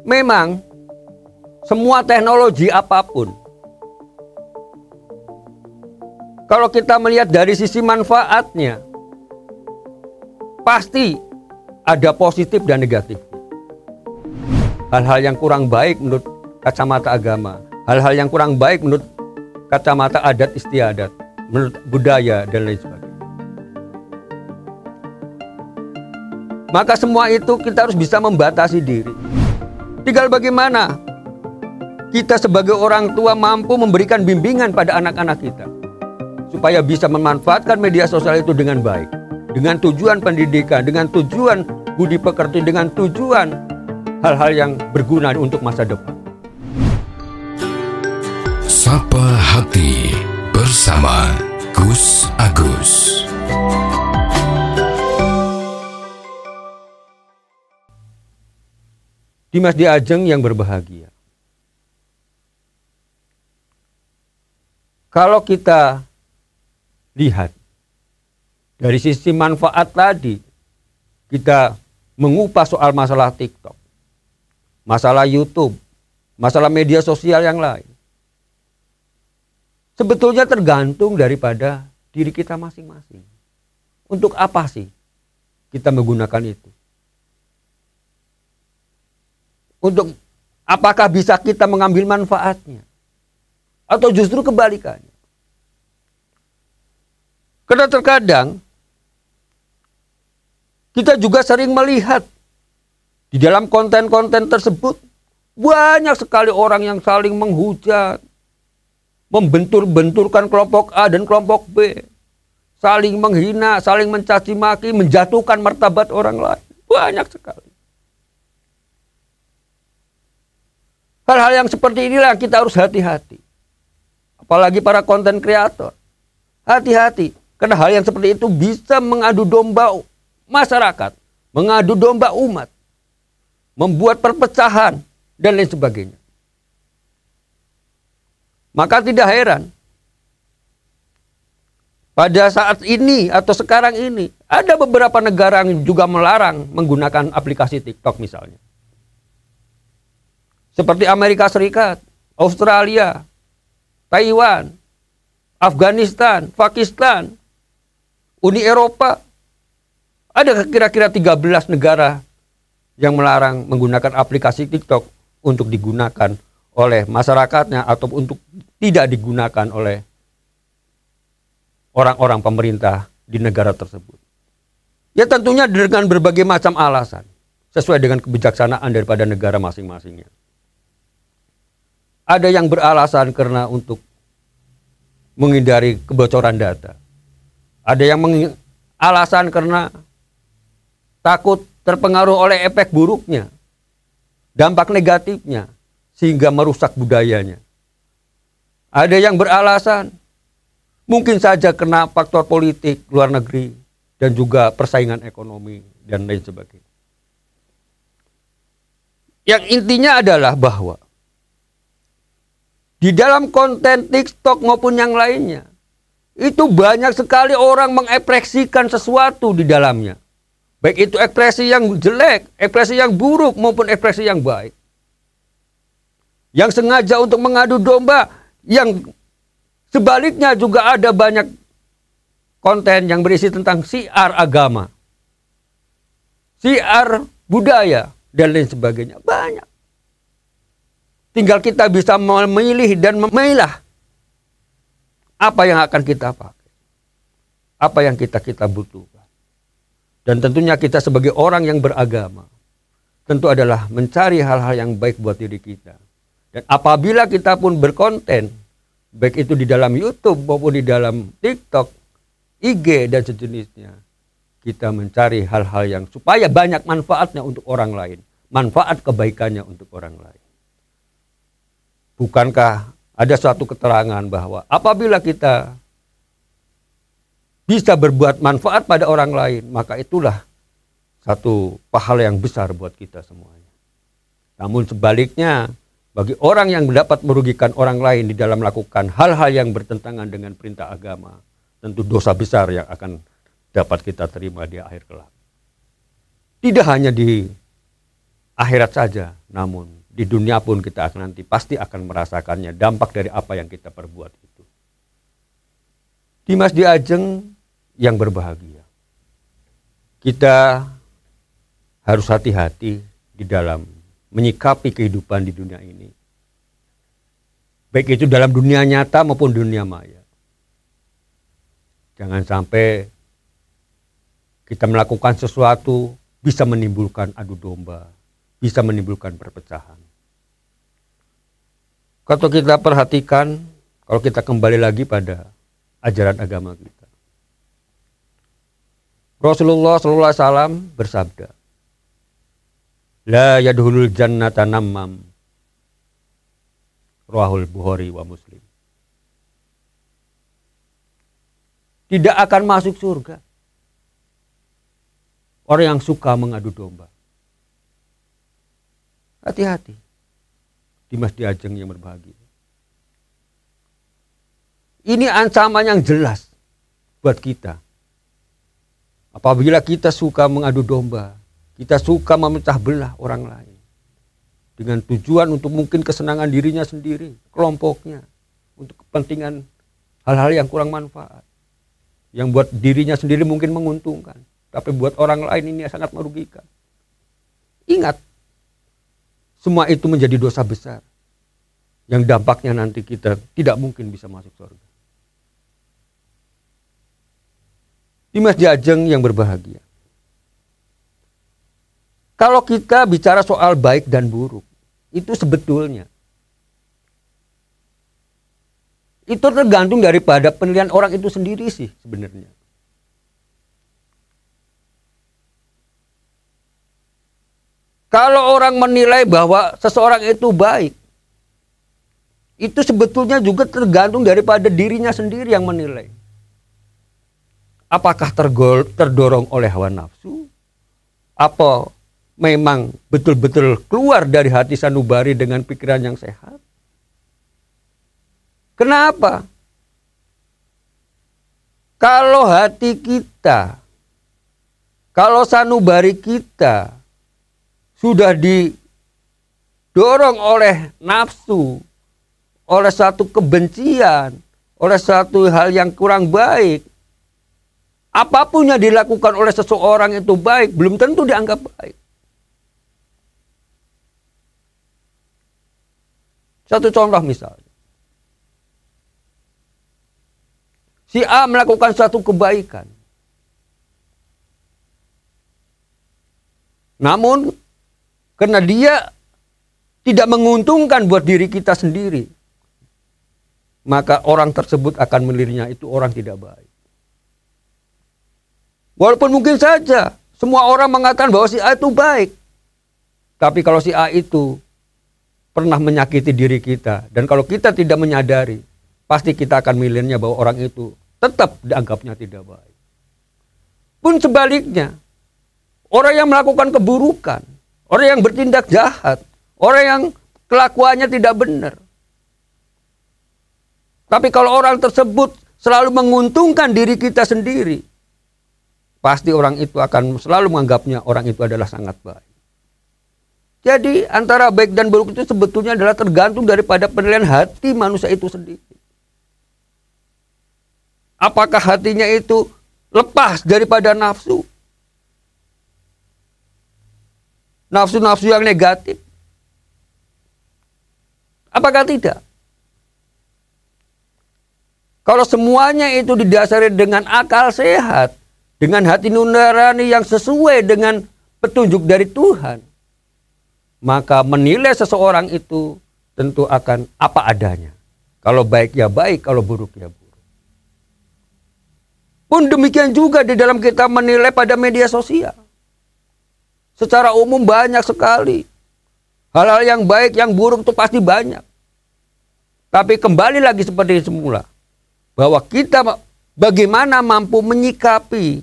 memang semua teknologi apapun, kalau kita melihat dari sisi manfaatnya, pasti ada positif dan negatif. Hal-hal yang kurang baik menurut kacamata agama, hal-hal yang kurang baik menurut kacamata adat istiadat, menurut budaya dan lain sebagainya. Maka semua itu kita harus bisa membatasi diri. Tinggal bagaimana kita sebagai orang tua mampu memberikan bimbingan pada anak-anak kita supaya bisa memanfaatkan media sosial itu dengan baik, dengan tujuan pendidikan, dengan tujuan budi pekerti, dengan tujuan hal-hal yang berguna untuk masa depan. Sapa Hati bersama Gus Agus. Dimas Diajeng yang berbahagia. Kalau kita lihat dari sisi manfaat tadi, kita mengupas soal masalah TikTok, masalah YouTube, masalah media sosial yang lain. Sebetulnya tergantung daripada diri kita masing-masing. Untuk apa sih kita menggunakan itu? Untuk apakah bisa kita mengambil manfaatnya? Atau justru kebalikannya? Karena terkadang kita juga sering melihat di dalam konten-konten tersebut banyak sekali orang yang saling menghujat, membentur-benturkan kelompok A dan kelompok B, saling menghina, saling mencaci maki, menjatuhkan martabat orang lain. Banyak sekali. Hal-hal yang seperti inilah yang kita harus hati-hati. Apalagi para konten kreator. Hati-hati. Karena hal yang seperti itu bisa mengadu domba masyarakat. Mengadu domba umat. Membuat perpecahan dan lain sebagainya. Maka tidak heran. Pada saat ini atau sekarang ini. Ada beberapa negara yang juga melarang menggunakan aplikasi TikTok misalnya. Seperti Amerika Serikat, Australia, Taiwan, Afghanistan, Pakistan, Uni Eropa. Ada kira-kira 13 negara yang melarang menggunakan aplikasi TikTok untuk digunakan oleh masyarakatnya atau untuk tidak digunakan oleh orang-orang pemerintah di negara tersebut. Ya tentunya dengan berbagai macam alasan, sesuai dengan kebijaksanaan daripada negara masing-masingnya. Ada yang beralasan karena untuk menghindari kebocoran data. Ada yang alasan karena takut terpengaruh oleh efek buruknya, dampak negatifnya, sehingga merusak budayanya. Ada yang beralasan mungkin saja kena faktor politik luar negeri dan juga persaingan ekonomi dan lain sebagainya. Yang intinya adalah bahwa di dalam konten TikTok maupun yang lainnya, itu banyak sekali orang mengekspresikan sesuatu di dalamnya. Baik itu ekspresi yang jelek, ekspresi yang buruk maupun ekspresi yang baik. Yang sengaja untuk mengadu domba, yang sebaliknya juga ada banyak konten yang berisi tentang syiar agama, syiar budaya, dan lain sebagainya. Banyak. Tinggal kita bisa memilih dan memilah apa yang akan kita pakai. Apa yang kita butuhkan. Dan tentunya kita sebagai orang yang beragama, tentu adalah mencari hal-hal yang baik buat diri kita. Dan apabila kita pun berkonten, baik itu di dalam YouTube maupun di dalam TikTok, IG dan sejenisnya, kita mencari hal-hal yang supaya banyak manfaatnya untuk orang lain. Manfaat kebaikannya untuk orang lain. Bukankah ada suatu keterangan bahwa apabila kita bisa berbuat manfaat pada orang lain, maka itulah satu pahala yang besar buat kita semuanya. Namun sebaliknya, bagi orang yang dapat merugikan orang lain di dalam melakukan hal-hal yang bertentangan dengan perintah agama, tentu dosa besar yang akan dapat kita terima di akhir kelak. Tidak hanya di akhirat saja, Namun di dunia pun kita akan nanti pasti akan merasakannya, dampak dari apa yang kita perbuat itu. Dimas Diajeng yang berbahagia, kita harus hati-hati di dalam menyikapi kehidupan di dunia ini. Baik itu dalam dunia nyata maupun dunia maya. Jangan sampai kita melakukan sesuatu bisa menimbulkan adu domba, bisa menimbulkan perpecahan. Kalau kita perhatikan, kalau kita kembali lagi pada ajaran agama kita, Rasulullah SAW bersabda, la yadkhulul jannata namam, rawahul Bukhari wa Muslim. Tidak akan masuk surga orang yang suka mengadu domba. Hati-hati, Dimas Diajeng yang berbahagia. Ini ancaman yang jelas buat kita. Apabila kita suka mengadu domba, kita suka memecah belah orang lain dengan tujuan untuk mungkin kesenangan dirinya sendiri, kelompoknya, untuk kepentingan hal-hal yang kurang manfaat. Yang buat dirinya sendiri mungkin menguntungkan, tapi buat orang lain ini sangat merugikan. Ingat, semua itu menjadi dosa besar yang dampaknya nanti kita tidak mungkin bisa masuk surga. Dimas Diajeng yang berbahagia, kalau kita bicara soal baik dan buruk, itu sebetulnya itu tergantung daripada penilaian orang itu sendiri sih sebenarnya. Kalau orang menilai bahwa seseorang itu baik, itu sebetulnya juga tergantung daripada dirinya sendiri yang menilai. Apakah terdorong oleh hawa nafsu? Apa memang betul-betul keluar dari hati sanubari dengan pikiran yang sehat? Kenapa? Kalau hati kita, kalau sanubari kita sudah didorong oleh nafsu, oleh satu kebencian, oleh satu hal yang kurang baik, apapun yang dilakukan oleh seseorang itu baik, belum tentu dianggap baik. Satu contoh misalnya, si A melakukan suatu kebaikan, namun karena dia tidak menguntungkan buat diri kita sendiri, maka orang tersebut akan menilainya itu orang tidak baik. Walaupun mungkin saja semua orang mengatakan bahwa si A itu baik, tapi kalau si A itu pernah menyakiti diri kita, dan kalau kita tidak menyadari, pasti kita akan menilainya bahwa orang itu tetap dianggapnya tidak baik. Pun sebaliknya, orang yang melakukan keburukan, orang yang bertindak jahat, orang yang kelakuannya tidak benar, tapi kalau orang tersebut selalu menguntungkan diri kita sendiri, pasti orang itu akan selalu menganggapnya orang itu adalah sangat baik. Jadi antara baik dan buruk itu sebetulnya adalah tergantung daripada penilaian hati manusia itu sendiri. Apakah hatinya itu lepas daripada nafsu? Nafsu-nafsu yang negatif? Apakah tidak? Kalau semuanya itu didasari dengan akal sehat, dengan hati nurani yang sesuai dengan petunjuk dari Tuhan, maka menilai seseorang itu tentu akan apa adanya. Kalau baik ya baik, kalau buruk ya buruk. Pun demikian juga di dalam kita menilai pada media sosial. Secara umum banyak sekali hal-hal yang baik, yang buruk itu pasti banyak. Tapi kembali lagi seperti semula, bahwa kita bagaimana mampu menyikapi,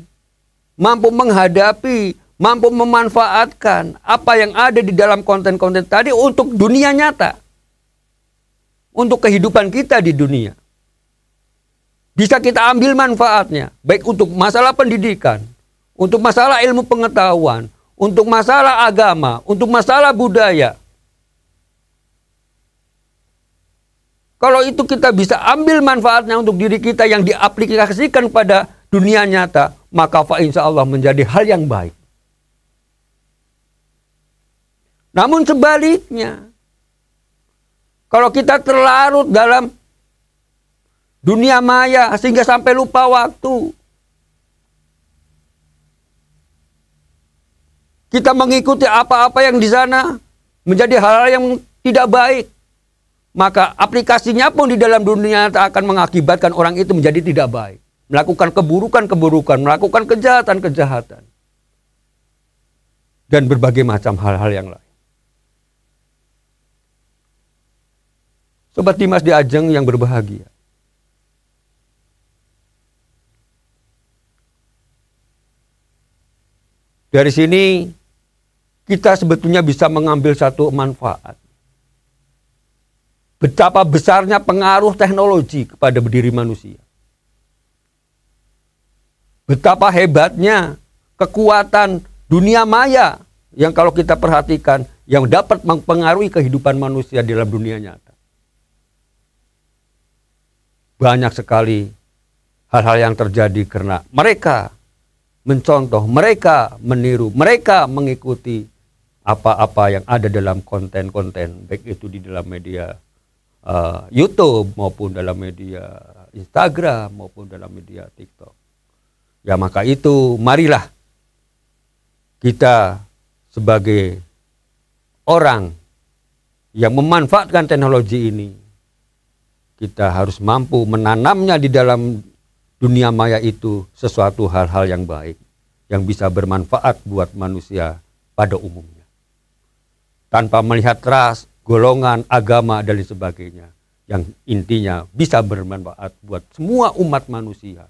mampu menghadapi, mampu memanfaatkan apa yang ada di dalam konten-konten tadi untuk dunia nyata, untuk kehidupan kita di dunia. Bisa kita ambil manfaatnya, baik untuk masalah pendidikan, untuk masalah ilmu pengetahuan, untuk masalah agama, untuk masalah budaya, Kalau itu kita bisa ambil manfaatnya untuk diri kita yang diaplikasikan pada dunia nyata, maka insya Allah menjadi hal yang baik. Namun sebaliknya, kalau kita terlarut dalam dunia maya sehingga sampai lupa waktu, kita mengikuti apa-apa yang di sana menjadi hal-hal yang tidak baik, maka aplikasinya pun di dalam dunia akan mengakibatkan orang itu menjadi tidak baik. Melakukan keburukan-keburukan, melakukan kejahatan-kejahatan. Dan berbagai macam hal-hal yang lain. Sobat Dimas di Ajeng yang berbahagia. Dari sini kita sebetulnya bisa mengambil satu manfaat. Betapa besarnya pengaruh teknologi kepada diri manusia. Betapa hebatnya kekuatan dunia maya yang kalau kita perhatikan yang dapat mempengaruhi kehidupan manusia di dalam dunia nyata. Banyak sekali hal-hal yang terjadi karena mereka mencontoh, mereka meniru, mereka mengikuti apa-apa yang ada dalam konten-konten, baik itu di dalam media YouTube maupun dalam media Instagram maupun dalam media TikTok. Ya maka itu marilah kita sebagai orang yang memanfaatkan teknologi ini, kita harus mampu menanamnya di dalam dunia maya itu sesuatu hal-hal yang baik, yang bisa bermanfaat buat manusia pada umumnya. Tanpa melihat ras, golongan, agama, dan sebagainya. Yang intinya bisa bermanfaat buat semua umat manusia.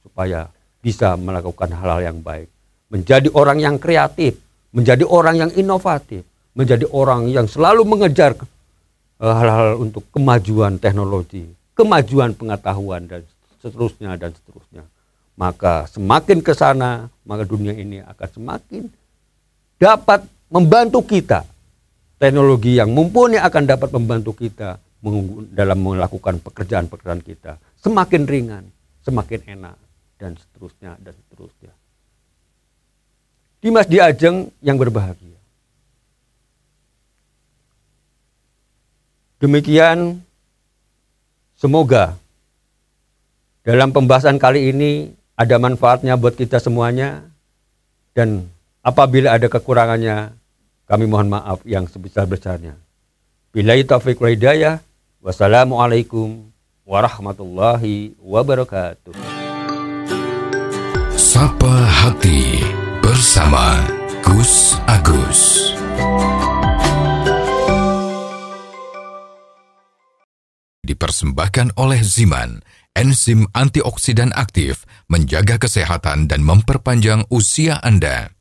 Supaya bisa melakukan hal-hal yang baik. Menjadi orang yang kreatif, menjadi orang yang inovatif, menjadi orang yang selalu mengejar hal-hal untuk kemajuan teknologi, kemajuan pengetahuan, dan seterusnya dan seterusnya. Maka semakin ke sana, maka dunia ini akan semakin dapat membantu kita. Teknologi yang mumpuni akan dapat membantu kita dalam melakukan pekerjaan-pekerjaan kita. Semakin ringan, semakin enak, dan seterusnya dan seterusnya. Dimas di Ajeng yang berbahagia. Demikian, semoga dalam pembahasan kali ini ada manfaatnya buat kita semuanya. Dan apabila ada kekurangannya, kami mohon maaf yang sebesar-besarnya. Billahi taufiq wal hidayah. Wassalamualaikum warahmatullahi wabarakatuh. Sapa Hati bersama Gus Agus. Dipersembahkan oleh Ziman, enzim antioksidan aktif, menjaga kesehatan dan memperpanjang usia Anda.